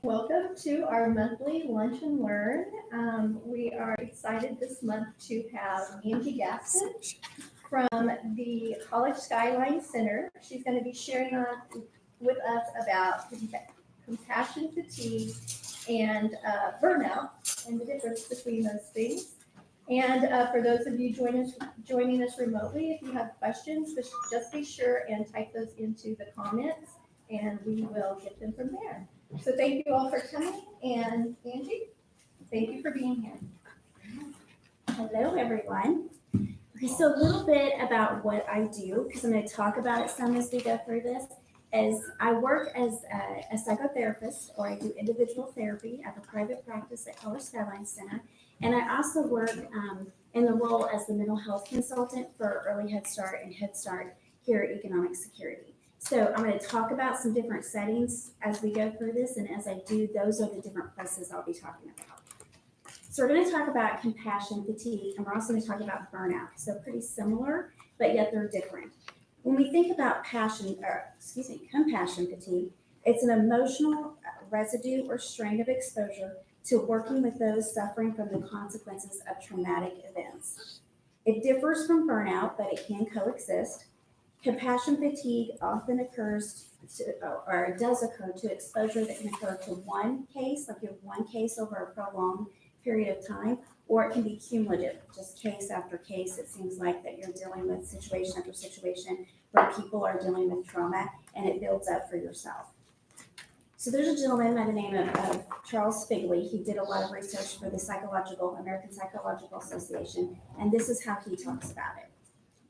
Welcome to our monthly Lunch and Learn. We are excited this month to have Angie Gaston from the College Skyline Center. She's going to be sharing with us about compassion fatigue and burnout and the difference between those things. And for those of you joining us remotely, if you have questions, just be sure and type those into the comments, and we will get them from there. So thank you all for coming, and Angie, thank you for being here. Hello, everyone. Okay, so a little bit about what I do, because I'm going to talk about it some as we go through this, is I work as a psychotherapist, or I do individual therapy at a private practice at College Skyline Center, and I also work in the role as the mental health consultant for Early Head Start and Head Start here at Economic Security. So I'm going to talk about some different settings as we go through this, and as I do, those are the different places I'll be talking about. So we're going to talk about compassion fatigue, and we're also going to talk about burnout. So pretty similar, but yet they're different. When we think about compassion fatigue, it's an emotional residue or strain of exposure to working with those suffering from the consequences of traumatic events. It differs from burnout, but it can coexist. Compassion fatigue often does occur to exposure that can occur to one case, like you have one case over a prolonged period of time, or it can be cumulative, just case after case. It seems like that you're dealing with situation after situation where people are dealing with trauma, and it builds up for yourself. So there's a gentleman by the name of Charles Figley. He did a lot of research for the American Psychological Association, and this is how he talks about it.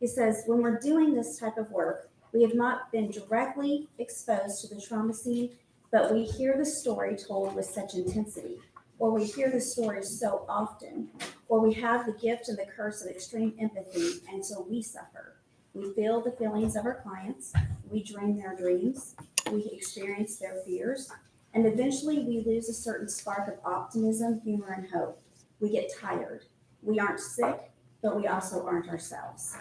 He says, when we're doing this type of work, we have not been directly exposed to the trauma scene, but we hear the story told with such intensity, or we hear the story so often, or we have the gift and the curse of extreme empathy, and so we suffer. We feel the feelings of our clients, we dream their dreams, we experience their fears, and eventually we lose a certain spark of optimism, humor, and hope. We get tired. We aren't sick, but we also aren't ourselves.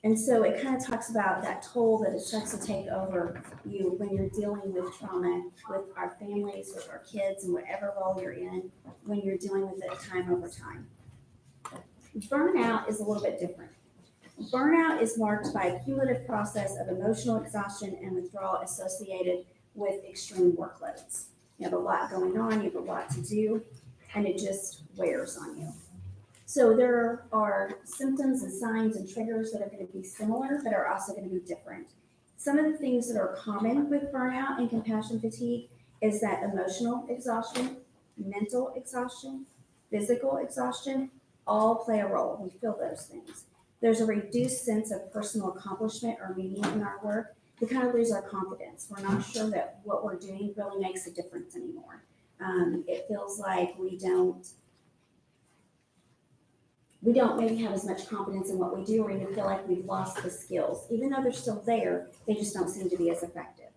And so it kind of talks about that toll that it starts to take over you when you're dealing with trauma, with our families, with our kids, and whatever role you're in, when you're dealing with it time over time. Burnout is a little bit different. Burnout is marked by a cumulative process of emotional exhaustion and withdrawal associated with extreme workloads. You have a lot going on, you have a lot to do, and it just wears on you. So there are symptoms and signs and triggers that are going to be similar, but are also going to be different. Some of the things that are common with burnout and compassion fatigue is that emotional exhaustion, mental exhaustion, physical exhaustion, all play a role. We feel those things. There's a reduced sense of personal accomplishment or meaning in our work. We kind of lose our confidence. We're not sure that what we're doing really makes a difference anymore. It feels like we don't maybe have as much confidence in what we do, or even feel like we've lost the skills. Even though they're still there, they just don't seem to be as effective.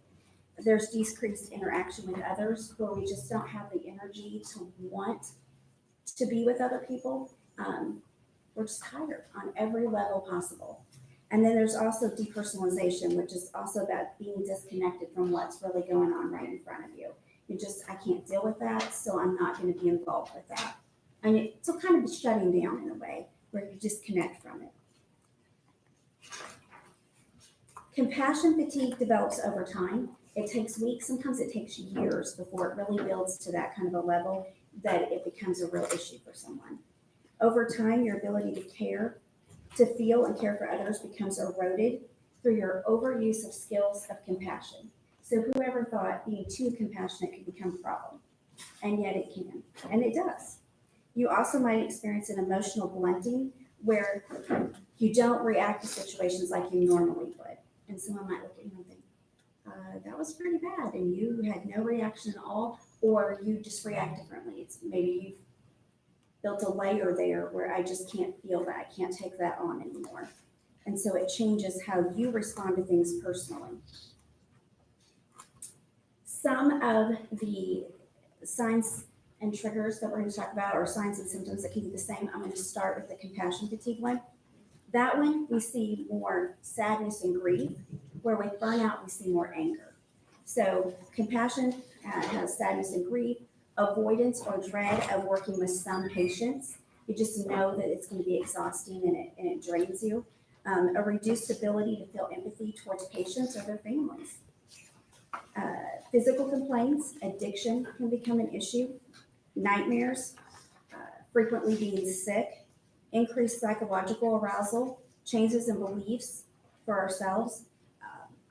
There's decreased interaction with others, where we just don't have the energy to want to be with other people. We're just tired on every level possible. And then there's also depersonalization, which is also about being disconnected from what's really going on right in front of you. I can't deal with that, so I'm not going to be involved with that. And it's kind of shutting down in a way where you disconnect from it. Compassion fatigue develops over time. It takes weeks, sometimes it takes years before it really builds to that kind of a level that it becomes a real issue for someone. Over time, your ability to feel and care for others becomes eroded through your overuse of skills of compassion. So whoever thought being too compassionate could become a problem? And yet it can, and it does. You also might experience an emotional blunting where you don't react to situations like you normally would. And someone might look at you and think, that was pretty bad, and you had no reaction at all, or you just react differently. It's maybe you've built a layer there where I just can't feel that, I can't take that on anymore. And so it changes how you respond to things personally. Some of the signs and triggers that we're going to talk about, or signs and symptoms that can be the same. I'm going to start with the compassion fatigue one. That one, we see more sadness and grief, where with burnout, we see more anger. So compassion has sadness and grief, avoidance or dread of working with some patients. You just know that it's going to be exhausting and it drains you. A reduced ability to feel empathy towards patients or their families. Physical complaints, addiction can become an issue. Nightmares, frequently being sick, increased psychological arousal, changes in beliefs for ourselves.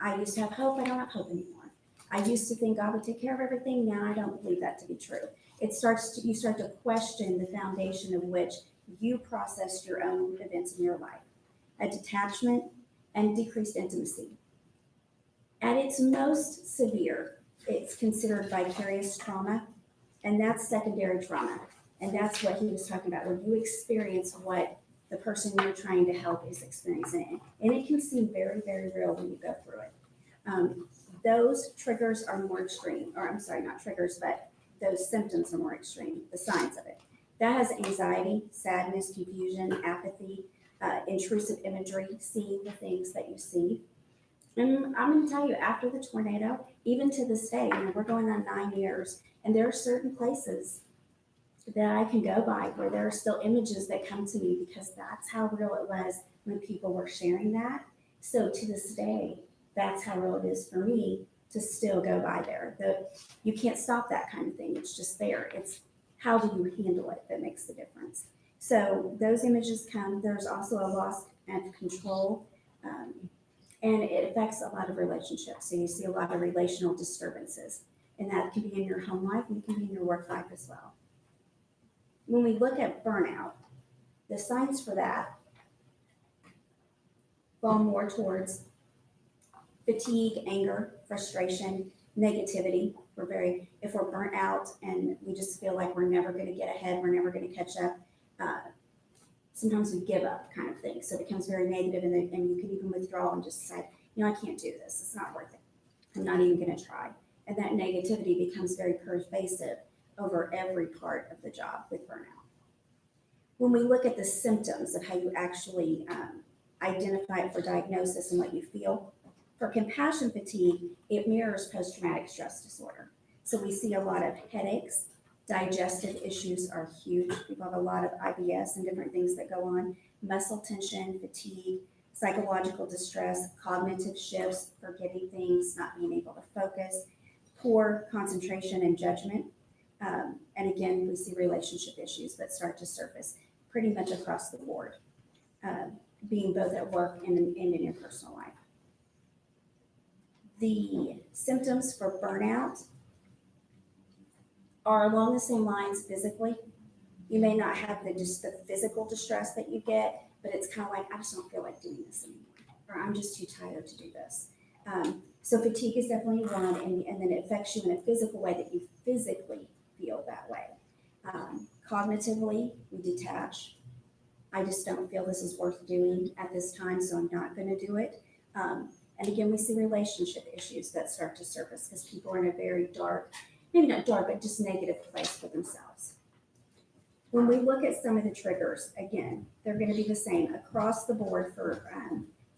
I used to have hope, I don't have hope anymore. I used to think God would take care of everything, now I don't believe that to be true. You start to question the foundation of which you processed your own events in your life. A detachment and decreased intimacy. At its most severe, it's considered vicarious trauma, and that's secondary trauma. And that's what he was talking about, when you experience what the person you're trying to help is experiencing. And it can seem very, very real when you go through it. Those triggers are more extreme, or I'm sorry, not triggers, but those symptoms are more extreme, the signs of it. That has anxiety, sadness, confusion, apathy, intrusive imagery, seeing the things that you see. And I'm going to tell you, after the tornado, even to this day, we're going on 9 years, and there are certain places that I can go by where there are still images that come to me because that's how real it was when people were sharing that. So to this day, that's how real it is for me to still go by there. You can't stop that kind of thing. It's just there. It's how do you handle it that makes the difference. So those images come. There's also a loss of control, and it affects a lot of relationships. So you see a lot of relational disturbances, and that can be in your home life and it can be in your work life as well. When we look at burnout, the signs for that fall more towards fatigue, anger, frustration, negativity. If we're burnt out and we just feel like we're never going to get ahead, we're never going to catch up, sometimes we give up kind of thing. So it becomes very negative, and you can even withdraw and just decide, I can't do this. It's not worth it. I'm not even going to try. And that negativity becomes very pervasive over every part of the job with burnout. When we look at the symptoms of how you actually identify it for diagnosis and what you feel, for compassion fatigue, it mirrors post-traumatic stress disorder. So we see a lot of headaches, digestive issues are huge. People have a lot of IBS and different things that go on, muscle tension, fatigue, psychological distress, cognitive shifts, forgetting things, not being able to focus, poor concentration and judgment. And again, we see relationship issues that start to surface pretty much across the board, being both at work and in your personal life. The symptoms for burnout are along the same lines physically. You may not have just the physical distress that you get, but it's kind of like, I just don't feel like doing this anymore, or I'm just too tired to do this. So fatigue is definitely one, and then it affects you in a physical way that you physically feel that way. Cognitively, we detach. I just don't feel this is worth doing at this time, so I'm not going to do it. And again, we see relationship issues that start to surface because people are in a very dark, maybe not dark, but just negative place for themselves. When we look at some of the triggers, again, they're going to be the same across the board for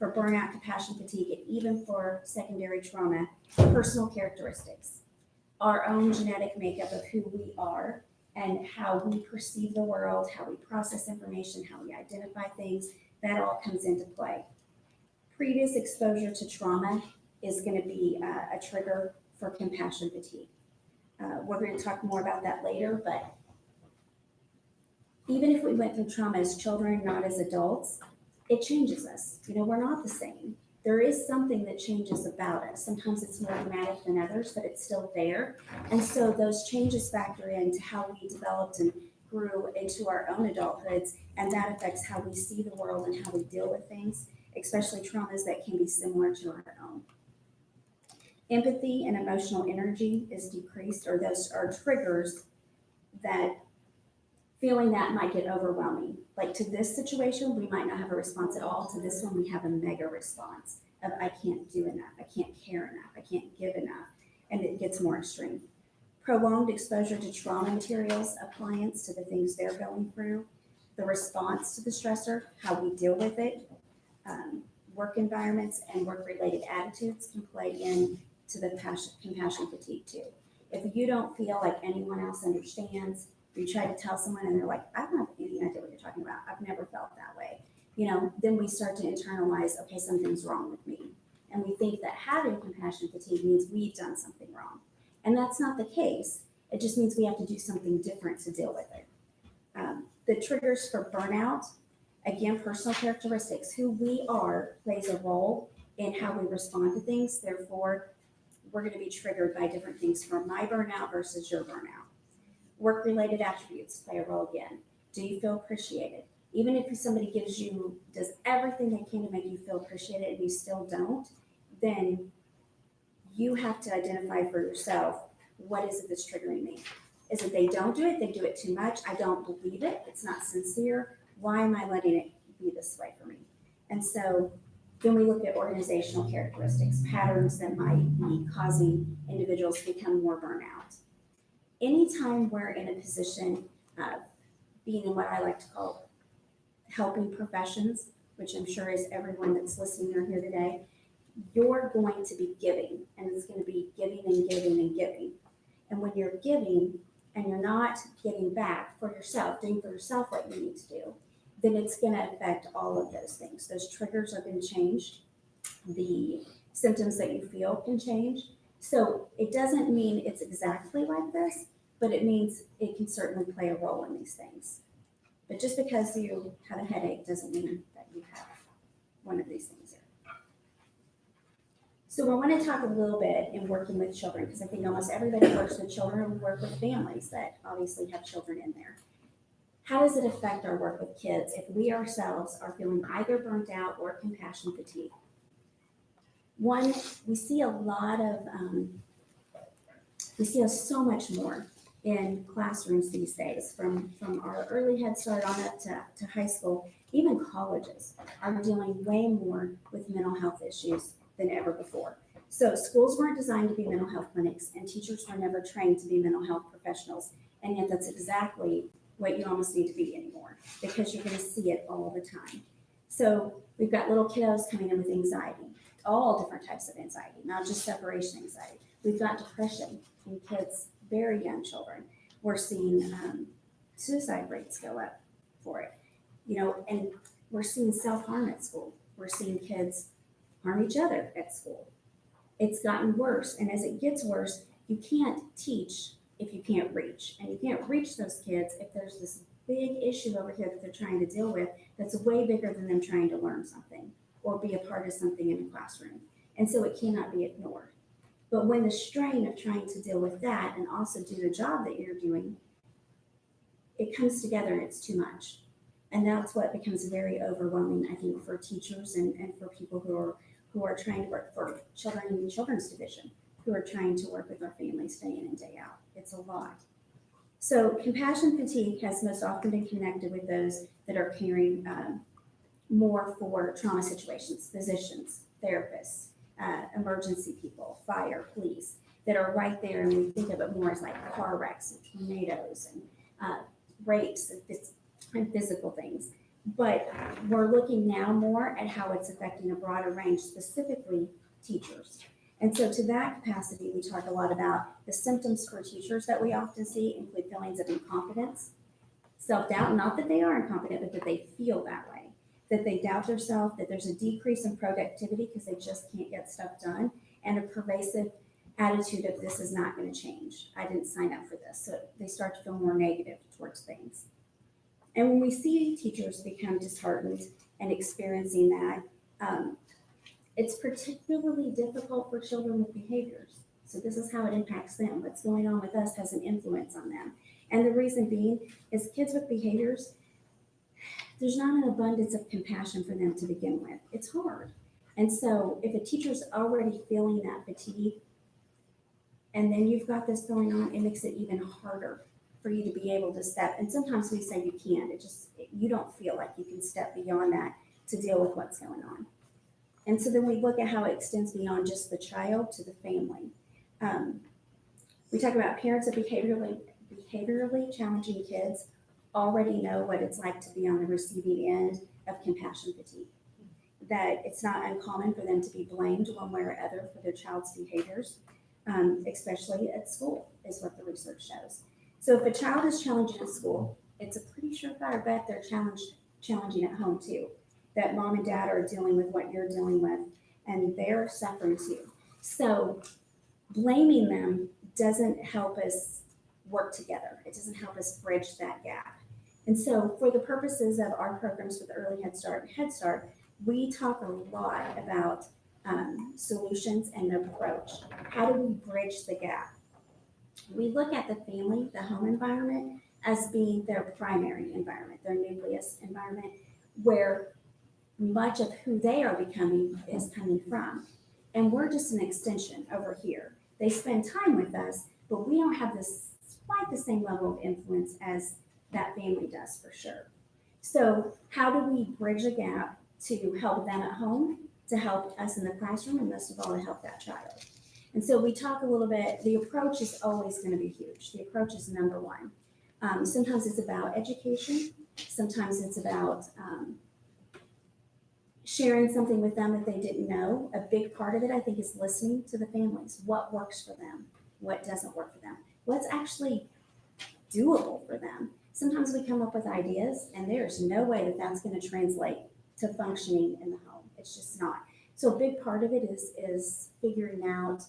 burnout, compassion fatigue, and even for secondary trauma. Personal characteristics, our own genetic makeup of who we are and how we perceive the world, how we process information, how we identify things, that all comes into play. Previous exposure to trauma is going to be a trigger for compassion fatigue. We're going to talk more about that later, but even if we went through trauma as children, not as adults, it changes us. We're not the same. There is something that changes about us. Sometimes it's more dramatic than others, but it's still there. And so those changes factor into how we developed and grew into our own adulthoods, and that affects how we see the world and how we deal with things, especially traumas that can be similar to our own. Empathy and emotional energy is decreased, or those are triggers that feeling that might get overwhelming. Like to this situation, we might not have a response at all. To this one, we have a mega response of I can't do enough, I can't care enough, I can't give enough, and it gets more extreme. Prolonged exposure to trauma materials, appliance to the things they're going through, the response to the stressor, how we deal with it, work environments and work-related attitudes can play into the compassion fatigue too. If you don't feel like anyone else understands, or you try to tell someone and they're like, I don't have any idea what you're talking about. I've never felt that way. Then we start to internalize, okay, something's wrong with me. And we think that having compassion fatigue means we've done something wrong. And that's not the case. It just means we have to do something different to deal with it. The triggers for burnout, again, personal characteristics, who we are plays a role in how we respond to things. Therefore, we're going to be triggered by different things from my burnout versus your burnout. Work-related attributes play a role again. Do you feel appreciated? Even if somebody does everything they can to make you feel appreciated and you still don't, then you have to identify for yourself, what is it that's triggering me? Is it they don't do it, they do it too much, I don't believe it, it's not sincere, why am I letting it be this way for me? And so then we look at organizational characteristics, patterns that might be causing individuals to become more burnout. Anytime we're in a position of being in what I like to call helping professions, which I'm sure is everyone that's listening or here today, you're going to be giving, and it's going to be giving and giving and giving. And when you're giving and you're not getting back for yourself, doing for yourself what you need to do, then it's going to affect all of those things. Those triggers are going to change. The symptoms that you feel can change. So it doesn't mean it's exactly like this, but it means it can certainly play a role in these things. But just because you have a headache doesn't mean that you have one of these things here. So I want to talk a little bit in working with children, because I think almost everybody works with children, and we work with families that obviously have children in there. How does it affect our work with kids if we ourselves are feeling either burnt out or compassion fatigue? One, we see a lot of, so much more in classrooms these days, from our early Head Start on up to high school. Even colleges are dealing way more with mental health issues than ever before. So schools weren't designed to be mental health clinics, and teachers were never trained to be mental health professionals. And yet that's exactly what you almost need to be anymore, because you're going to see it all the time. So we've got little kiddos coming in with anxiety, all different types of anxiety, not just separation anxiety. We've got depression in kids, very young children. We're seeing suicide rates go up for it, and we're seeing self-harm at school. We're seeing kids harm each other at school. It's gotten worse, and as it gets worse, you can't teach if you can't reach, and you can't reach those kids if there's this big issue over here that they're trying to deal with that's way bigger than them trying to learn something or be a part of something in the classroom. And so it cannot be ignored. But when the strain of trying to deal with that and also do the job that you're doing, it comes together and it's too much. And that's what becomes very overwhelming, I think, for teachers and for people who are trying to work for children in the children's division, who are trying to work with our families day in and day out. It's a lot. So compassion fatigue has most often been connected with those that are caring more for trauma situations, physicians, therapists, emergency people, fire, police, that are right there, and we think of it more as like car wrecks and tornadoes and rapes and physical things. But we're looking now more at how it's affecting a broader range, specifically teachers. And so to that capacity, we talk a lot about the symptoms for teachers that we often see include feelings of incompetence, self-doubt, not that they are incompetent, but that they feel that way, that they doubt themselves, that there's a decrease in productivity because they just can't get stuff done, and a pervasive attitude of this is not going to change. I didn't sign up for this. So they start to feel more negative towards things. And when we see teachers become disheartened and experiencing that, it's particularly difficult for children with behaviors. So this is how it impacts them. What's going on with us has an influence on them. And the reason being is kids with behaviors, there's not an abundance of compassion for them to begin with. It's hard. And so if a teacher's already feeling that fatigue, and then you've got this going on, it makes it even harder for you to be able to step. And sometimes we say you can't. You don't feel like you can step beyond that to deal with what's going on. And so then we look at how it extends beyond just the child to the family. We talk about parents of behaviorally challenging kids already know what it's like to be on the receiving end of compassion fatigue. That it's not uncommon for them to be blamed one way or other for their child's behaviors. especially at school, is what the research shows. So if a child is challenging at school, it's a pretty surefire bet they're challenging at home too. That mom and dad are dealing with what you're dealing with, and they're suffering too. So blaming them doesn't help us work together. It doesn't help us bridge that gap. And so for the purposes of our programs with Early Head Start and Head Start, we talk a lot about solutions and approach. How do we bridge the gap? We look at the family, the home environment, as being their primary environment, their nucleus environment, where much of who they are becoming is coming from. And we're just an extension over here. They spend time with us, but we don't have this quite the same level of influence as that family does for sure. So how do we bridge a gap to help them at home, to help us in the classroom, and most of all, to help that child? And so we talk a little bit, the approach is always going to be huge. The approach is number one. Sometimes it's about education. Sometimes it's about sharing something with them that they didn't know. A big part of it, I think, is listening to the families. What works for them? What doesn't work for them? What's actually doable for them? Sometimes we come up with ideas and there's no way that that's going to translate to functioning in the home. It's just not. So a big part of it is figuring out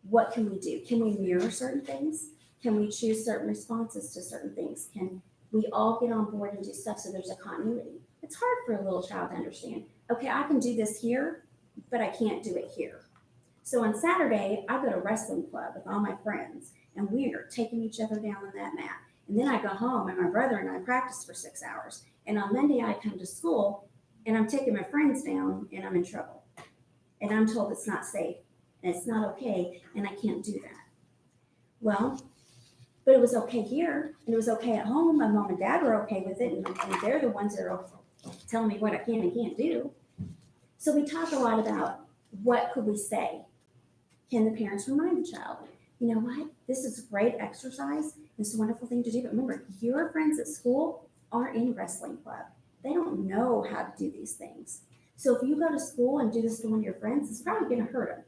what can we do? Can we mirror certain things? Can we choose certain responses to certain things? Can we all get on board and do stuff so there's a continuity? It's hard for a little child to understand. Okay, I can do this here, but I can't do it here. So on Saturday, I go to wrestling club with all my friends, and we are taking each other down on that mat. And then I go home, and my brother and I practice for 6 hours. And on Monday, I come to school, and I'm taking my friends down, and I'm in trouble. And I'm told it's not safe, and it's not okay, and I can't do that. Well, but it was okay here, and it was okay at home. My mom and dad were okay with it, and they're the ones that are telling me what I can and can't do. So we talk a lot about what could we say? Can the parents remind the child, you know what, this is great exercise, this is a wonderful thing to do, but remember, your friends at school aren't in wrestling club. They don't know how to do these things. So if you go to school and do this to one of your friends, it's probably going to hurt them.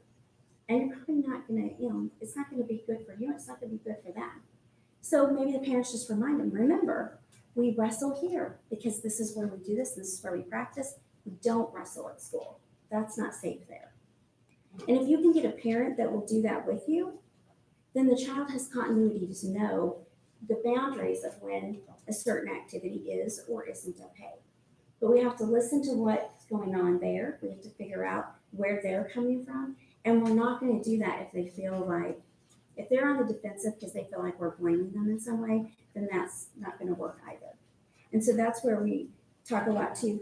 And you're probably not going to, it's not going to be good for you, it's not going to be good for them. So maybe the parents just remind them, remember, we wrestle here because this is where we do this is where we practice. We don't wrestle at school. That's not safe there. And if you can get a parent that will do that with you, then the child has continuity to know the boundaries of when a certain activity is or isn't okay. But we have to listen to what's going on there. We have to figure out where they're coming from. And we're not going to do that if they feel like, if they're on the defensive because they feel like we're blaming them in some way, then that's not going to work either. And so that's where we talk a lot too.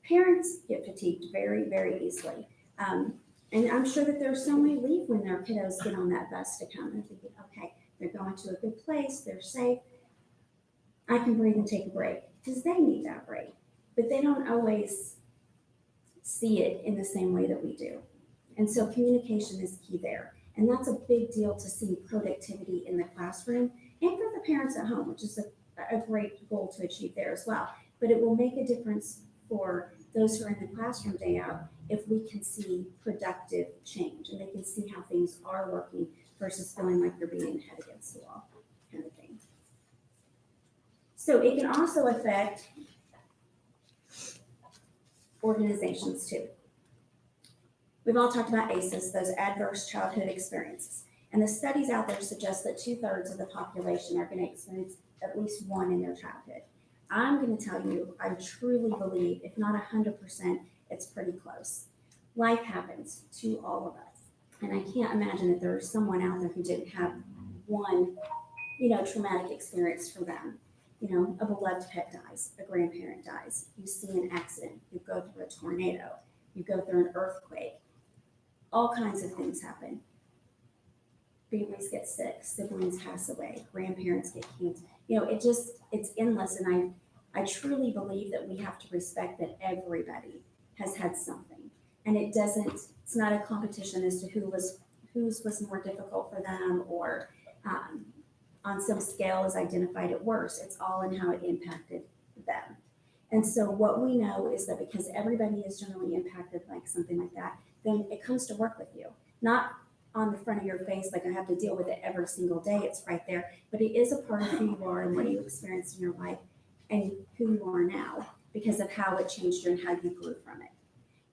Parents get fatigued very, very easily. And I'm sure that there's some may leave when their kiddos get on that bus to come and thinking, okay, they're going to a good place, they're safe, I can breathe and take a break, because they need that break. But they don't always see it in the same way that we do. And so communication is key there. And that's a big deal to see productivity in the classroom and for the parents at home, which is a great goal to achieve there as well. But it will make a difference for those who are in the classroom day out if we can see productive change and they can see how things are working versus feeling like they're being head against the wall kind of thing. So it can also affect organizations too. We've all talked about ACEs, those adverse childhood experiences. And the studies out there suggest that 2/3 of the population are going to experience at least one in their childhood. I'm going to tell you, I truly believe, if not 100%, it's pretty close. Life happens to all of us. And I can't imagine that there's someone out there who didn't have one, traumatic experience for them. A beloved pet dies, a grandparent dies, you see an accident, you go through a tornado, you go through an earthquake. All kinds of things happen. Families get sick, siblings pass away, grandparents get cancer. It's endless. And I truly believe that we have to respect that everybody has had something. And it's not a competition as to whose was more difficult for them or on some scale is identified at worse. It's all in how it impacted them. And so what we know is that because everybody is generally impacted like something like that, then it comes to work with you. Not on the front of your face, like I have to deal with it every single day. It's right there, but it is a part of who you are and what you experienced in your life and who you are now because of how it changed you and how you grew from it.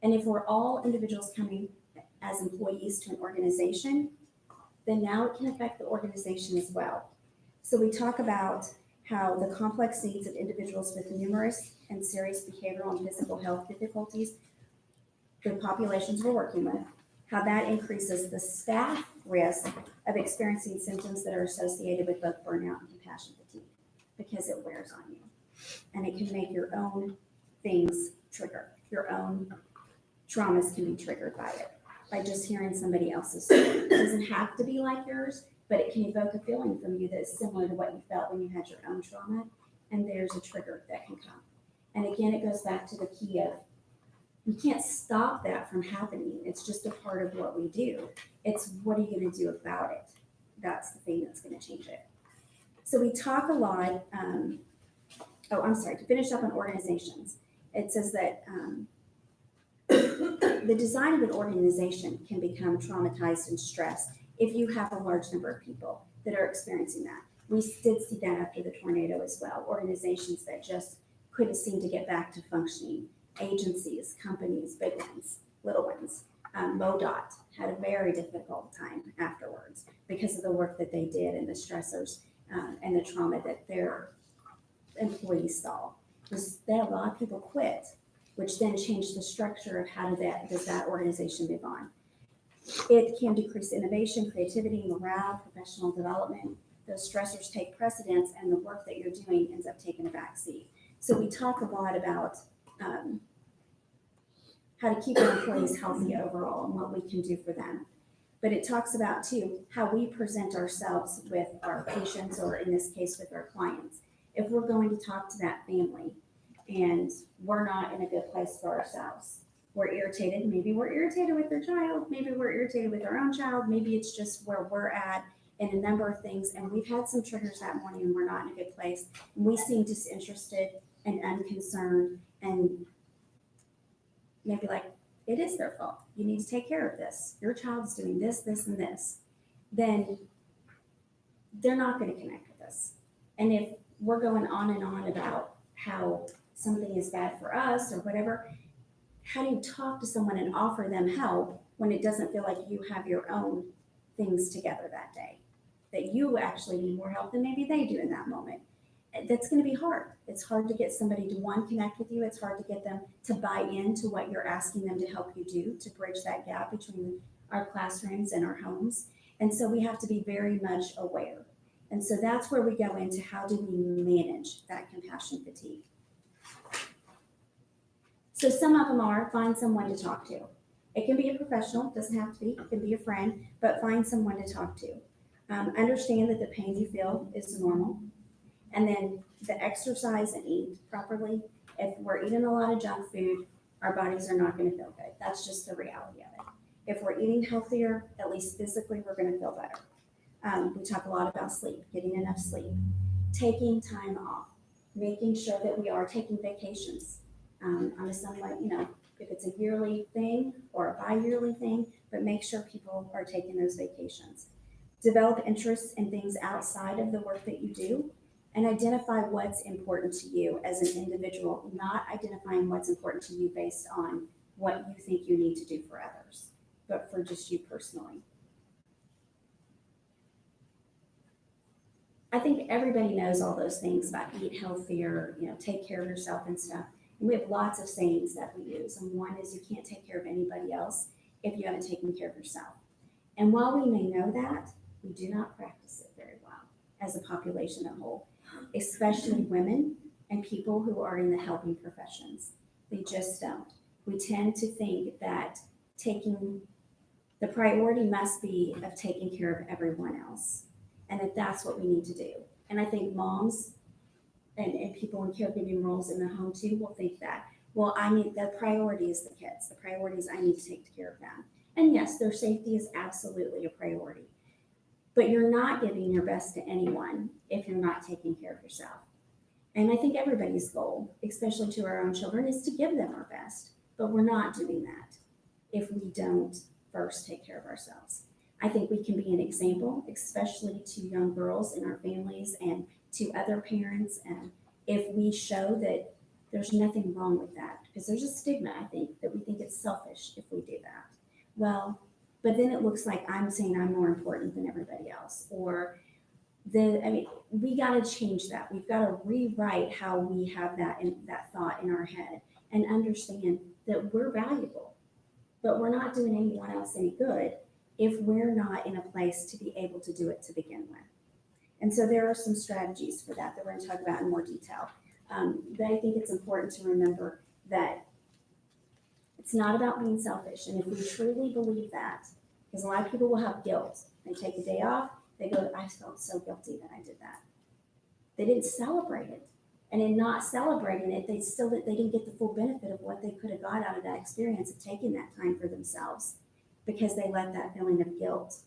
And if we're all individuals coming as employees to an organization, then now it can affect the organization as well. So we talk about how the complex needs of individuals with numerous and serious behavioral and physical health difficulties, the populations we're working with, how that increases the staff risk of experiencing symptoms that are associated with both burnout and compassion fatigue because it wears on you. And it can make your own things trigger. Your own traumas can be triggered by it, by just hearing somebody else's story. It doesn't have to be like yours, but it can evoke a feeling from you that's similar to what you felt when you had your own trauma, and there's a trigger that can come. And again, it goes back to the key of you can't stop that from happening. It's just a part of what we do. It's what are you going to do about it? That's the thing that's going to change it. So we talk a lot. To finish up on organizations, it says that the design of an organization can become traumatized and stressed if you have a large number of people that are experiencing that. We did see that after the tornado as well. Organizations that just couldn't seem to get back to functioning. Agencies, companies, big ones, little ones. MoDOT had a very difficult time afterwards because of the work that they did and the stressors and the trauma that their employees saw. Was that a lot of people quit, which then changed the structure of how does that organization move on. It can decrease innovation, creativity, morale, professional development. Those stressors take precedence and the work that you're doing ends up taking a back seat. So we talk a lot about how to keep our employees healthy overall and what we can do for them. But it talks about too, how we present ourselves with our patients, or in this case with our clients. If we're going to talk to that family and we're not in a good place for ourselves, we're irritated, maybe we're irritated with their child, maybe we're irritated with our own child, maybe it's just where we're at in a number of things, and we've had some triggers that morning and we're not in a good place, and we seem disinterested and unconcerned and maybe like, it is their fault. You need to take care of this. Your child's doing this, this, and this. Then they're not going to connect with us. And if we're going on and on about how something is bad for us or whatever, how do you talk to someone and offer them help when it doesn't feel like you have your own things together that day? That you actually need more help than maybe they do in that moment. That's going to be hard. It's hard to get somebody to connect with you. It's hard to get them to buy into what you're asking them to help you do, to bridge that gap between our classrooms and our homes. And so we have to be very much aware. And so that's where we go into how do we manage that compassion fatigue. So some of them are find someone to talk to. It can be a professional, it doesn't have to be, it can be a friend, but find someone to talk to. Understand that the pain you feel is normal. And then the exercise and eat properly. If we're eating a lot of junk food, our bodies are not going to feel good. That's just the reality of it. If we're eating healthier, at least physically, we're going to feel better. We talk a lot about sleep, getting enough sleep, taking time off, making sure that we are taking vacations. On a somewhat, if it's a yearly thing or a bi-yearly thing, but make sure people are taking those vacations. Develop interests in things outside of the work that you do. And identify what's important to you as an individual, not identifying what's important to you based on what you think you need to do for others, but for just you personally. I think everybody knows all those things about eat healthier, take care of yourself and stuff. And we have lots of sayings that we use. And one is you can't take care of anybody else if you haven't taken care of yourself. And while we may know that, we do not practice it very well as a population as a whole. Especially women and people who are in the helping professions. They just don't. We tend to think that the priority must be of taking care of everyone else, and that's what we need to do. And I think moms and people in caregiving roles in the home too will think that, well, the priority is the kids. The priority is I need to take care of them. And yes, their safety is absolutely a priority. But you're not giving your best to anyone if you're not taking care of yourself. And I think everybody's goal, especially to our own children, is to give them our best. But we're not doing that if we don't first take care of ourselves. I think we can be an example, especially to young girls in our families and to other parents. And if we show that there's nothing wrong with that, because there's a stigma, I think, that we think it's selfish if we do that. Well, but then it looks like I'm saying I'm more important than everybody else, or we got to change that. We've got to rewrite how we have that thought in our head and understand that we're valuable, but we're not doing anyone else any good if we're not in a place to be able to do it to begin with. And so there are some strategies for that we're going to talk about in more detail. But I think it's important to remember that it's not about being selfish. And if we truly believe that, because a lot of people will have guilt. They take a day off, they go, I felt so guilty that I did that. They didn't celebrate it. And in not celebrating it, they didn't get the full benefit of what they could have got out of that experience of taking that time for themselves, because they let that feeling of guilt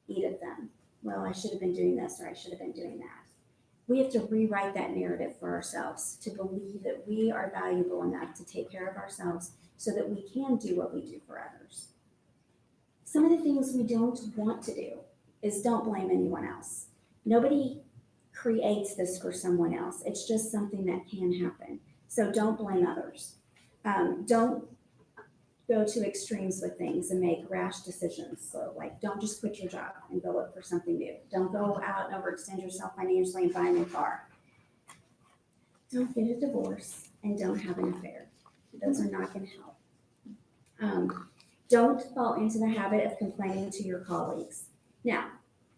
eat at them. Well, I should have been doing this, or I should have been doing that. We have to rewrite that narrative for ourselves to believe that we are valuable enough to take care of ourselves so that we can do what we do for others. Some of the things we don't want to do is don't blame anyone else. Nobody creates this for someone else. It's just something that can happen. So don't blame others. Don't go to extremes with things and make rash decisions. So like, don't just quit your job and go look for something new. Don't go out and overextend yourself financially and buy a new car. Don't get a divorce and don't have an affair. Those are not going to help. Don't fall into the habit of complaining to your colleagues. Now,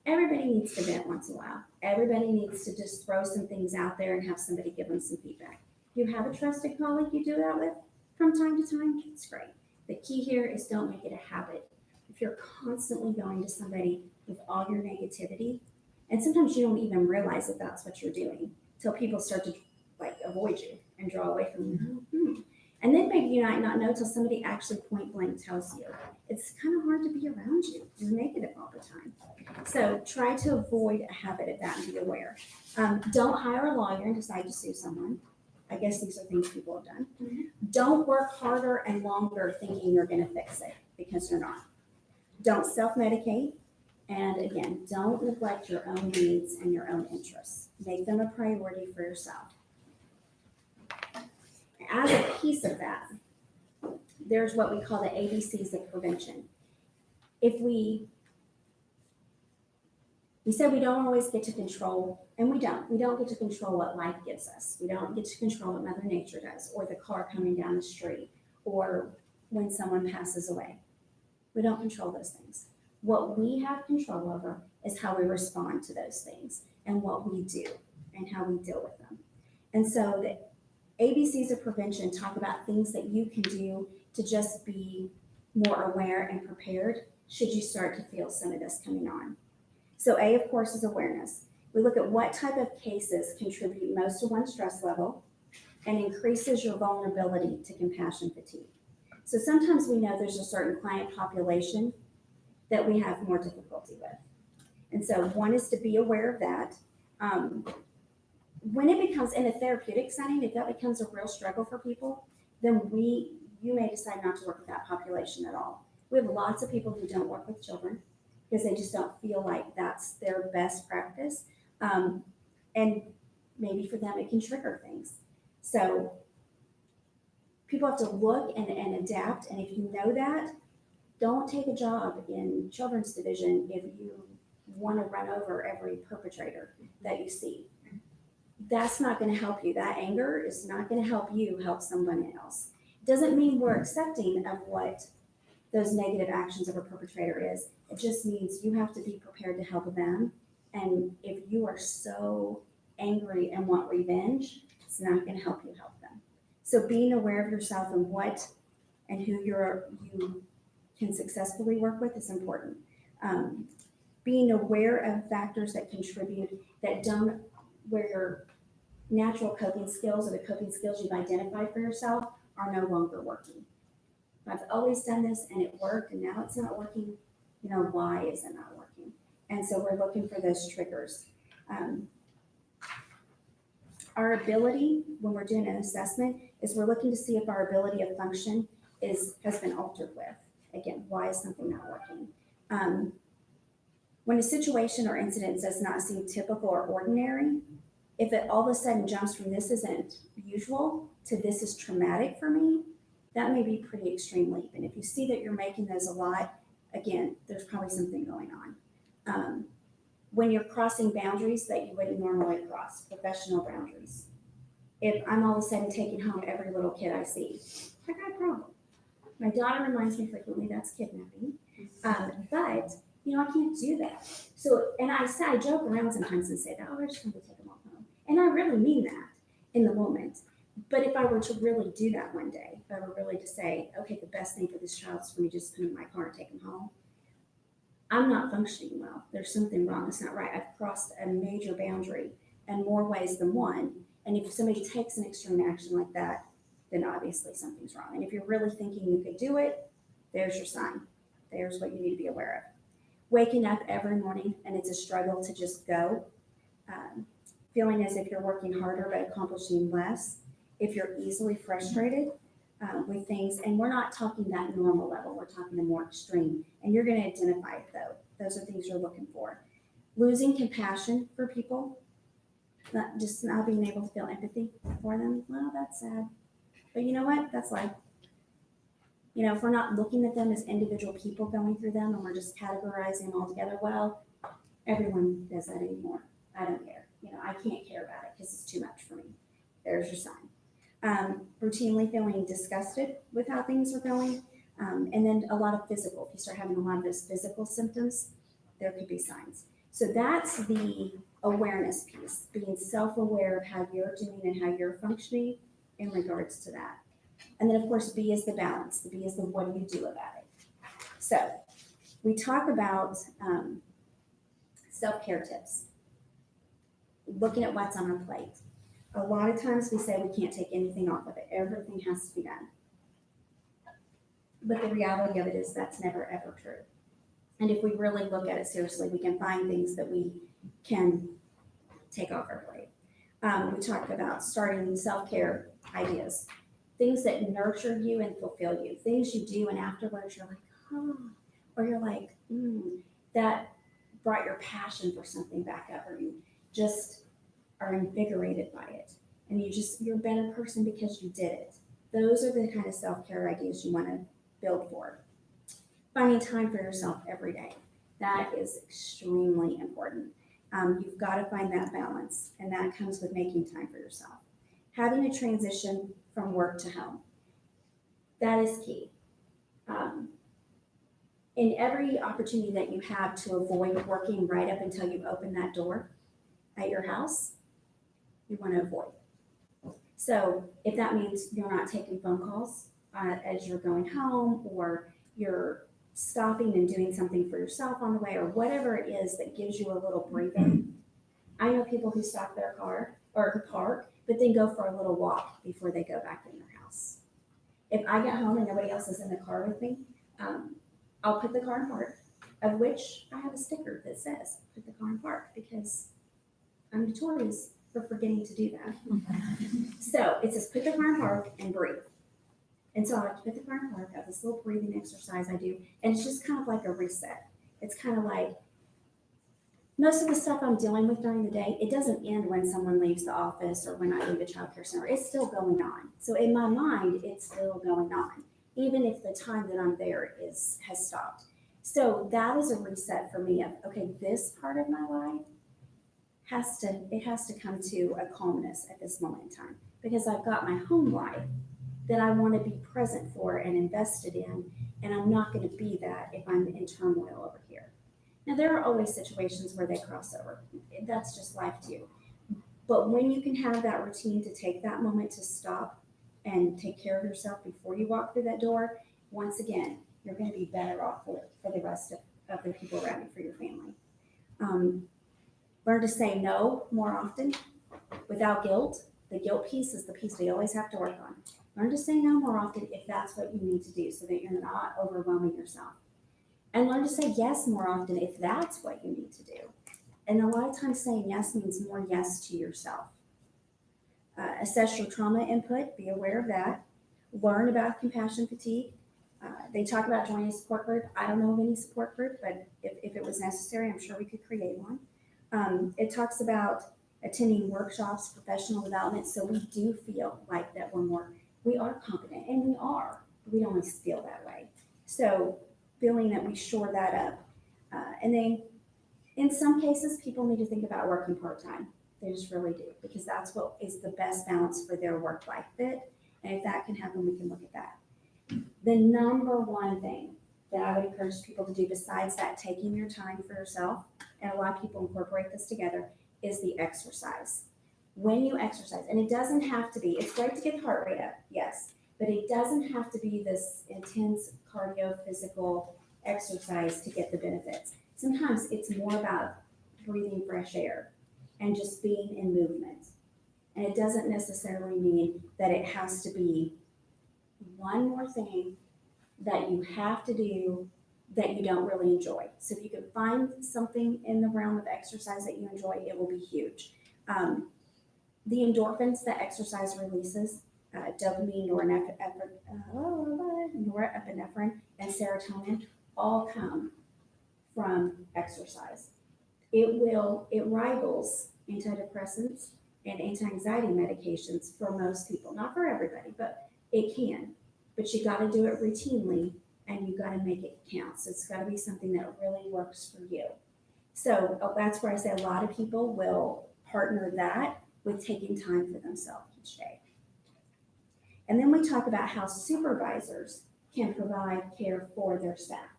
everybody needs to vent once in a while. Everybody needs to just throw some things out there and have somebody give them some feedback. You have a trusted colleague you do that with from time to time, it's great. The key here is don't make it a habit. If you're constantly going to somebody with all your negativity, and sometimes you don't even realize that that's what you're doing till people start to like avoid you and draw away from you. And then maybe you might not know till somebody actually point blank tells you. It's kind of hard to be around you. You're negative all the time. So try to avoid a habit of that and be aware. Don't hire a lawyer and decide to sue someone. I guess these are things people have done. Don't work harder and longer thinking you're going to fix it, because you're not. Don't self-medicate. And again, don't neglect your own needs and your own interests. Make them a priority for yourself. As a piece of that, there's what we call the ABCs of prevention. If we said we don't always get to control, and we don't get to control what life gives us. We don't get to control what Mother Nature does, or the car coming down the street, or when someone passes away. We don't control those things. What we have control over is how we respond to those things and what we do and how we deal with them. And so the ABCs of prevention talk about things that you can do to just be more aware and prepared should you start to feel some of this coming on. So A, of course, is awareness. We look at what type of cases contribute most to one's stress level and increases your vulnerability to compassion fatigue. So sometimes we know there's a certain client population that we have more difficulty with. And so one is to be aware of that. When it becomes in a therapeutic setting, if that becomes a real struggle for people, then you may decide not to work with that population at all. We have lots of people who don't work with children because they just don't feel like that's their best practice. And maybe for them, it can trigger things. So people have to look and adapt. And if you know that, don't take a job in children's division if you want to run over every perpetrator that you see. That's not going to help you. That anger is not going to help you help someone else. Doesn't mean we're accepting of what those negative actions of a perpetrator is. It just means you have to be prepared to help them. And if you are so angry and want revenge, it's not going to help you help them. So being aware of yourself and what and who you can successfully work with is important. Being aware of factors that contribute where your natural coping skills or the coping skills you've identified for yourself are no longer working. I've always done this and it worked and now it's not working. Why is it not working? And so we're looking for those triggers. Our ability, when we're doing an assessment, is we're looking to see if our ability of function has been altered with. Again, why is something not working? When a situation or incident does not seem typical or ordinary, if it all of a sudden jumps from this isn't usual to this is traumatic for me, that may be pretty extreme leap. And if you see that you're making those a lot, again, there's probably something going on. When you're crossing boundaries that you wouldn't normally cross, professional boundaries. If I'm all of a sudden taking home every little kid I see, I got a problem. My daughter reminds me frequently that's kidnapping. But I can't do that. So, and I joke around sometimes and say, oh, we're just going to take them all home. And I really mean that in the moment. But if I were to really do that one day, if I were really to say, okay, the best thing for this child is for me to just put them in my car and take them home, I'm not functioning well. There's something wrong. It's not right. I've crossed a major boundary in more ways than one. And if somebody takes an extreme action like that, then obviously something's wrong. And if you're really thinking you could do it, there's your sign. There's what you need to be aware of. Waking up every morning and it's a struggle to just go. Feeling as if you're working harder but accomplishing less. If you're easily frustrated with things, and we're not talking that normal level, we're talking the more extreme, and you're going to identify it though. Those are things you're looking for. Losing compassion for people, not being able to feel empathy for them. Well, that's sad. But you know what? That's life. If we're not looking at them as individual people going through them and we're just categorizing them all together, well, everyone does that anymore. I don't care. I can't care about it because it's too much for me. There's your sign. Routinely feeling disgusted with how things are going. And then a lot of physical. If you start having a lot of those physical symptoms, there could be signs. So that's the awareness piece, being self-aware of how you're doing and how you're functioning in regards to that. And then, of course, B is the balance. The B is the what do you do about it? So we talk about self-care tips, looking at what's on our plate. A lot of times we say we can't take anything off of it. Everything has to be done. But the reality of it is that's never, ever true. And if we really look at it seriously, we can find things that we can take off our plate. We talked about starting self-care ideas. Things that nurture you and fulfill you. Things you do and afterwards you're like, oh, or you're like, that brought your passion for something back up, or you just are invigorated by it. And you're a better person because you did it. Those are the kind of self-care ideas you want to build for. Finding time for yourself every day. That is extremely important. You've got to find that balance, and that comes with making time for yourself. Having a transition from work to home. That is key. In every opportunity that you have to avoid working right up until you open that door at your house, you want to avoid. So if that means you're not taking phone calls as you're going home, or you're stopping and doing something for yourself on the way, or whatever it is that gives you a little breathing. I know people who stop their car or park, but then go for a little walk before they go back in their house. If I get home and nobody else is in the car with me, I'll put the car in park, of which I have a sticker that says, put the car in park, because I'm notorious for forgetting to do that. So it says, put the car in park and breathe. And so I like to put the car in park, I have this little breathing exercise I do, and it's just kind of like a reset. It's kind of like, most of the stuff I'm dealing with during the day, it doesn't end when someone leaves the office or when I leave the child care center. It's still going on. So in my mind, it's still going on, even if the time that I'm there has stopped. So that is a reset for me of, okay, this part of my life has to come to a calmness at this moment in time, because I've got my home life that I want to be present for and invested in, and I'm not going to be that if I'm in turmoil over here. Now, there are always situations where they cross over. That's just life too. But when you can have that routine to take that moment to stop and take care of yourself before you walk through that door, once again, you're going to be better off for the rest of the people around you, for your family. Learn to say no more often without guilt. The guilt piece is the piece we always have to work on. Learn to say no more often if that's what you need to do, so that you're not overwhelming yourself. And learn to say yes more often if that's what you need to do. And a lot of times saying yes means more yes to yourself. Assess your trauma input, be aware of that. Learn about compassion fatigue. They talk about joining a support group. I don't know of any support group, but if it was necessary, I'm sure we could create one. It talks about attending workshops, professional development. So we do feel like that we are competent, and we are. We don't always feel that way. So feeling that we shore that up. And then in some cases, people need to think about working part-time. They just really do, because that's what is the best balance for their work-life fit. And if that can happen, we can look at that. The number one thing that I would encourage people to do besides that, taking your time for yourself, and a lot of people incorporate this together, is the exercise. When you exercise, and it doesn't have to be, it's great to get the heart rate up, yes, but it doesn't have to be this intense cardio physical exercise to get the benefits. Sometimes it's more about breathing fresh air and just being in movement. And it doesn't necessarily mean that it has to be one more thing that you have to do that you don't really enjoy. So if you can find something in the realm of exercise that you enjoy, it will be huge. The endorphins that exercise releases, dopamine, norepinephrine, and serotonin, all come from exercise. It rivals antidepressants and anti-anxiety medications for most people, not for everybody, but it can. But you got to do it routinely, and you got to make it count. So it's got to be something that really works for you. So that's where I say a lot of people will partner that with taking time for themselves each day. And then we talk about how supervisors can provide care for their staff.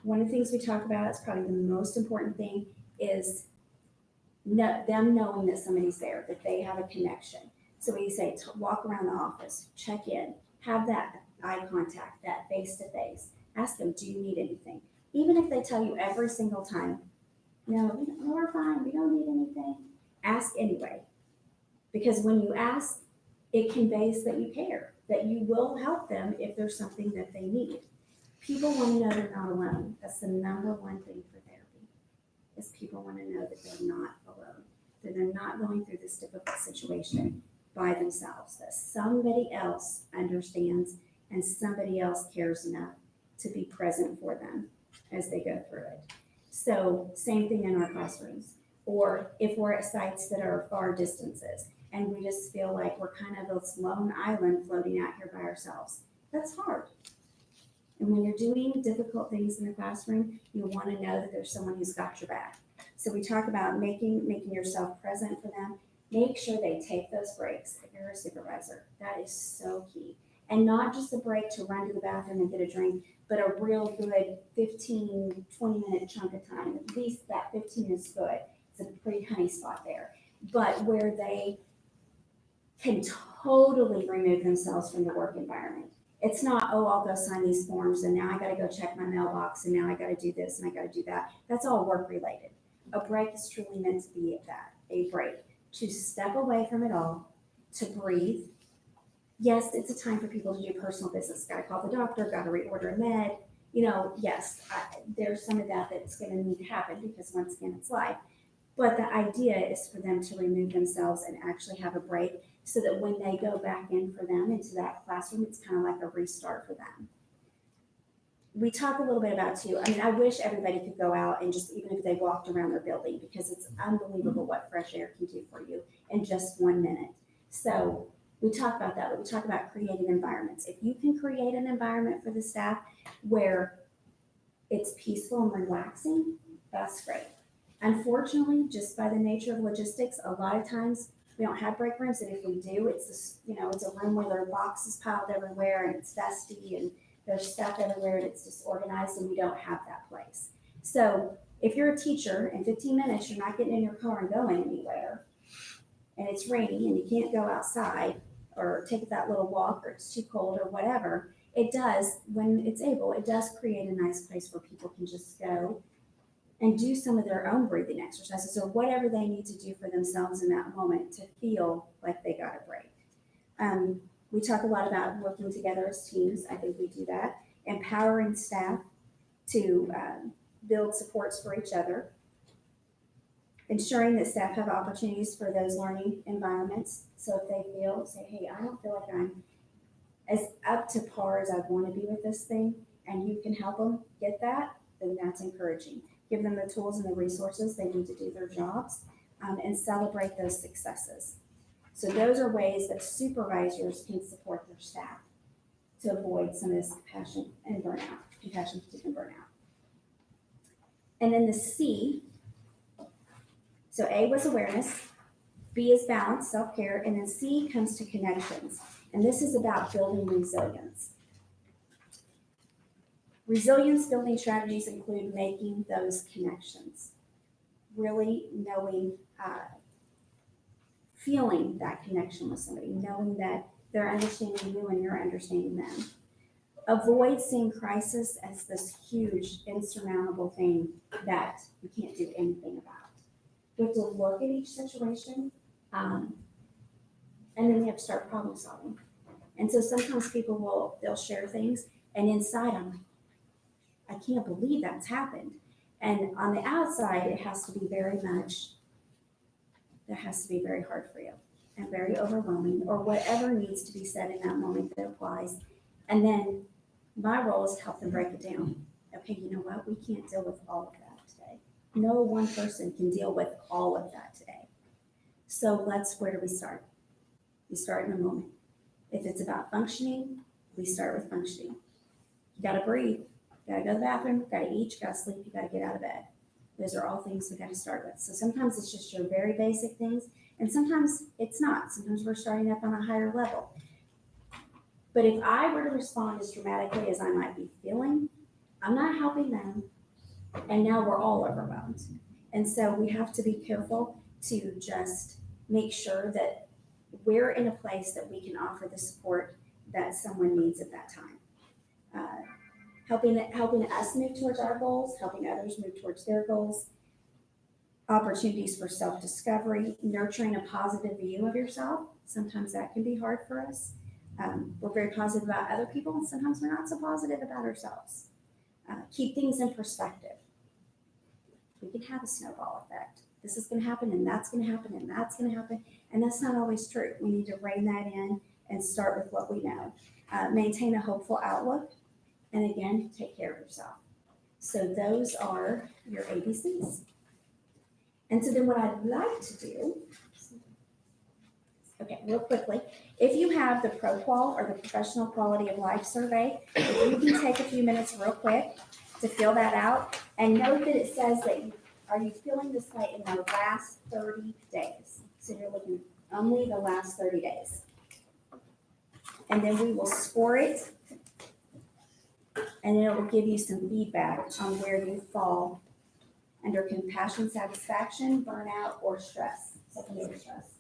One of the things we talk about is probably the most important thing is them knowing that somebody's there, that they have a connection. So we say walk around the office, check in, have that eye contact, that face-to-face. Ask them, do you need anything? Even if they tell you every single time, no, we're fine, we don't need anything, ask anyway. Because when you ask, it conveys that you care, that you will help them if there's something that they need. People want to know they're not alone. That's the number one thing for therapy, is people want to know that they're not alone, that they're not going through this difficult situation by themselves, that somebody else understands and somebody else cares enough to be present for them as they go through it. So same thing in our classrooms, or if we're at sites that are far distances and we just feel like we're kind of this lone island floating out here by ourselves. That's hard. And when you're doing difficult things in the classroom, you want to know that there's someone who's got your back. So we talk about making yourself present for them. Make sure they take those breaks if you're a supervisor. That is so key. And not just a break to run to the bathroom and get a drink, but a real good 15, 20-minute chunk of time. At least that 15 is good. It's a pretty honey spot there. But where they can totally remove themselves from the work environment. It's not, oh, I'll go sign these forms and now I got to go check my mailbox and now I got to do this and I got to do that. That's all work related. A break is truly meant to be a break, to step away from it all, to breathe. Yes, it's a time for people to do personal business. Got to call the doctor, got to reorder a med. Yes, there's some of that that's going to need to happen because once again, it's life. But the idea is for them to remove themselves and actually have a break so that when they go back in for them into that classroom, it's kind of like a restart for them. We talk a little bit about too, I wish everybody could go out and just, even if they walked around their building, because it's unbelievable what fresh air can do for you in just 1 minute. So we talk about that, but we talk about creating environments. If you can create an environment for the staff where it's peaceful and relaxing, that's great. Unfortunately, just by the nature of logistics, a lot of times we don't have break rooms, and if we do, it's this, it's a room where there are boxes piled everywhere and it's dusty and there's stuff everywhere and it's disorganized, and we don't have that place. So if you're a teacher, in 15 minutes you're not getting in your car and going anywhere, and it's rainy and you can't go outside or take that little walk, or it's too cold or whatever, it does, when it's able, it does create a nice place where people can just go and do some of their own breathing exercises or whatever they need to do for themselves in that moment to feel like they got a break. We talk a lot about working together as teams. I think we do that. Empowering staff to build supports for each other. Ensuring that staff have opportunities for those learning environments. So if they say, hey, I don't feel like I'm as up to par as I want to be with this thing, and you can help them get that, then that's encouraging. Give them the tools and the resources they need to do their jobs, and celebrate those successes. So those are ways that supervisors can support their staff to avoid some of this compassion and burnout, compassion, fatigue, and burnout. And then the C, so A was awareness, B is balance, self-care, and then C comes to connections. And this is about building resilience. Resilience building strategies include making those connections, really knowing, feeling that connection with somebody, knowing that they're understanding you and you're understanding them. Avoid seeing crisis as this huge, insurmountable thing that you can't do anything about. You have to look at each situation, and then you have to start problem solving. And so sometimes people they'll share things, and inside I'm like, I can't believe that's happened. And on the outside, it has to be very hard for you and very overwhelming, or whatever needs to be said in that moment that applies. And then my role is to help them break it down. Okay, you know what? We can't deal with all of that today. No one person can deal with all of that today. So where do we start? We start in the moment. If it's about functioning, we start with functioning. You gotta breathe, you gotta go to the bathroom, you gotta eat, you gotta sleep, you gotta get out of bed. Those are all things we gotta start with. So sometimes it's just your very basic things, and sometimes it's not. Sometimes we're starting up on a higher level. But if I were to respond as dramatically as I might be feeling, I'm not helping them, and now we're all overwhelmed. And so we have to be careful to just make sure that we're in a place that we can offer the support that someone needs at that time. Helping us move towards our goals, helping others move towards their goals, opportunities for self-discovery, nurturing a positive view of yourself. Sometimes that can be hard for us. We're very positive about other people, and sometimes we're not so positive about ourselves. Keep things in perspective. We can have a snowball effect. This is going to happen, and that's going to happen, and that's going to happen, and that's not always true. We need to rein that in and start with what we know. Maintain a hopeful outlook, and again, take care of yourself. So those are your ABCs. And so then what I'd like to do, okay, real quickly, if you have the ProQual or the Professional Quality of Life Survey, if you can take a few minutes real quick to fill that out, and note that it says that are you feeling this way in the last 30 days? So you're looking only the last 30 days. And then we will score it, and it will give you some feedback on where you fall under compassion, satisfaction, burnout, or stress, secondary stress.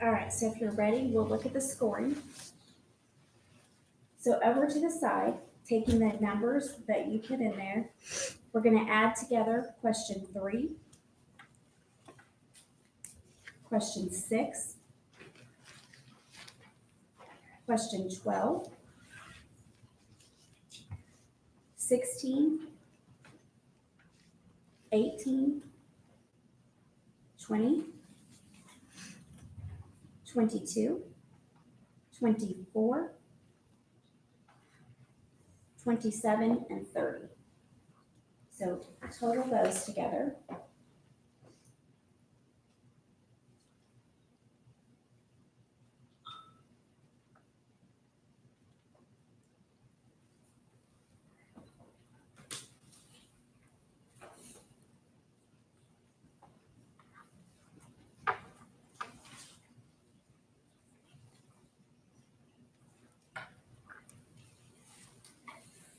All right, so if you're ready, we'll look at the scoring. So over to the side, taking the numbers that you put in there, we're gonna add together question 3, question 6, question 12, 16, 18, 20, 22, 24, 27, and 30. So total those together.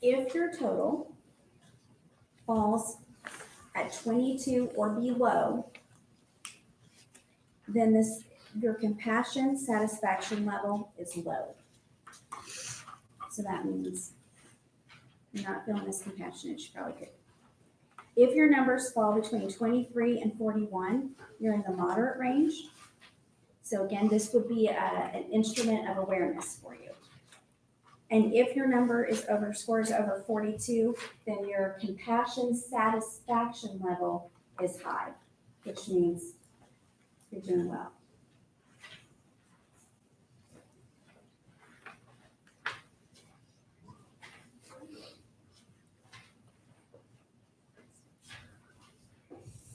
If your total falls at 22 or below, then your compassion satisfaction level is low. So that means you're not feeling as compassionate as you probably could. If your numbers fall between 23 and 41, you're in the moderate range. So again, this would be an instrument of awareness for you. And if your number scores over 42, then your compassion satisfaction level is high, which means you're doing well.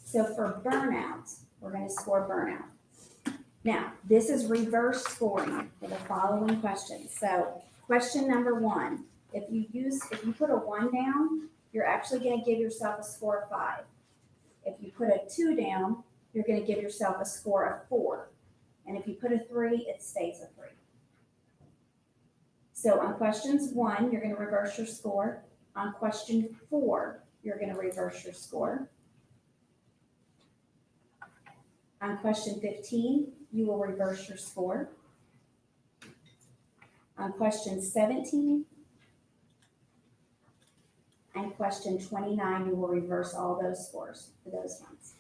So for burnout, we're going to score burnout. Now, this is reverse scoring for the following questions. So question number 1, if you put a 1 down, you're actually going to give yourself a score of 5. If you put a 2 down, you're going to give yourself a score of 4. And if you put a 3, it stays a 3. So on questions 1, you're going to reverse your score. On question 4, you're going to reverse your score. On question 15, you will reverse your score. On question 17 and question 29, you will reverse all those scores for those ones.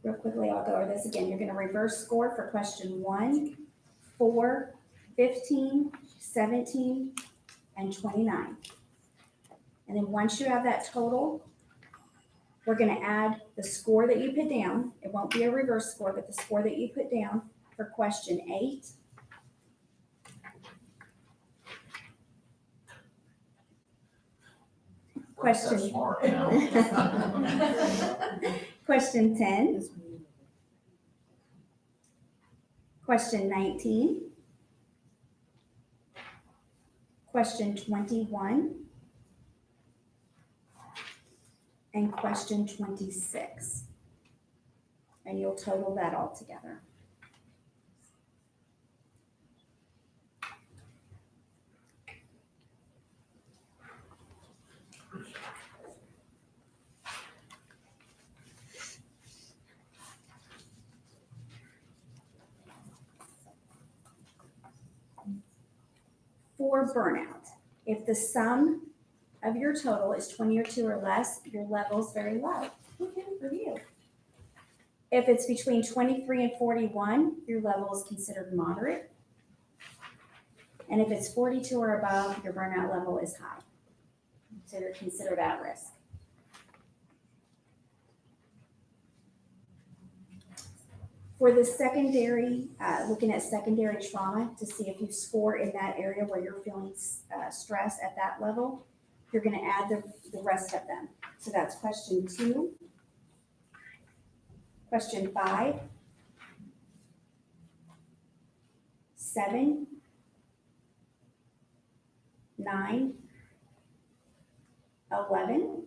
Real quickly, I'll go over this again. You're going to reverse score for question 1, 4, 15, 17, and 29. And then once you have that total, we're going to add the score that you put down. It won't be a reverse score, but the score that you put down for question 8, question question 10, question 19, question 21, and question 26. And you'll total that all together. For burnout, if the sum of your total is 20 or 2 or less, your level is very low. Okay, for you. If it's between 23 and 41, your level is considered moderate. And if it's 42 or above, your burnout level is high. So you're considered at risk. For the secondary, looking at secondary trauma to see if you score in that area where you're feeling stress at that level, you're going to add the rest of them. So that's question 2, question 5, 7, 9, 11,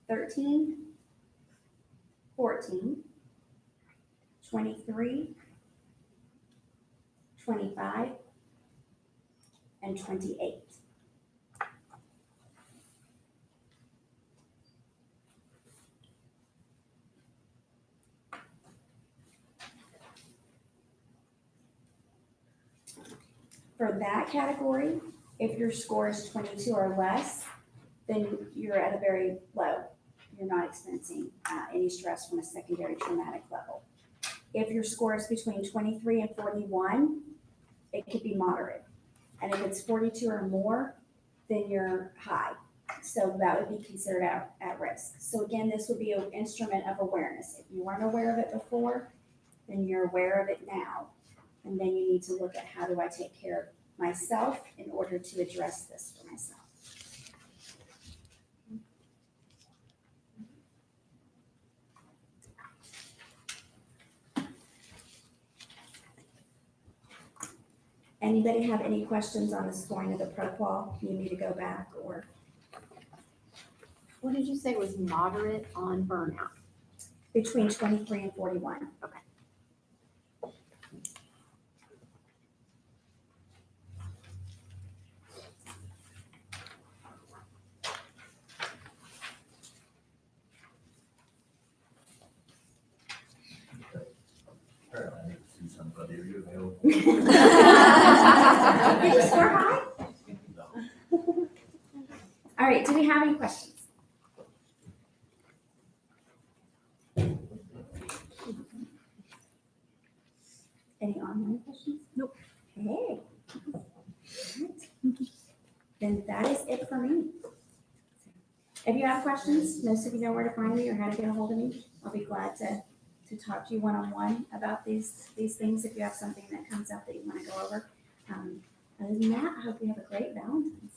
13, 14, 23, 25, and 28. For that category, if your score is 22 or less, then you're at a very low. You're not experiencing any stress from a secondary traumatic level. If your score is between 23 and 41, it could be moderate. And if it's 42 or more, then you're high. So that would be considered at risk. So again, this would be an instrument of awareness. If you weren't aware of it before, then you're aware of it now. And then you need to look at, how do I take care of myself in order to address this for myself? Anybody have any questions on the scoring of the protocol? You need to go back, or What did you say was moderate on burnout? between 23 and 41. Apparently, I need to see somebody. Are you available? Did you score high? No. All right, do we have any questions? Any online questions? Nope. Okay. All right. Then that is it for me. If you have questions, most of you know where to find me or how to get a hold of me. I'll be glad to talk to you one-on-one about these things if you have something that comes up that you want to go over. Other than that, I hope you have a great Valentine's.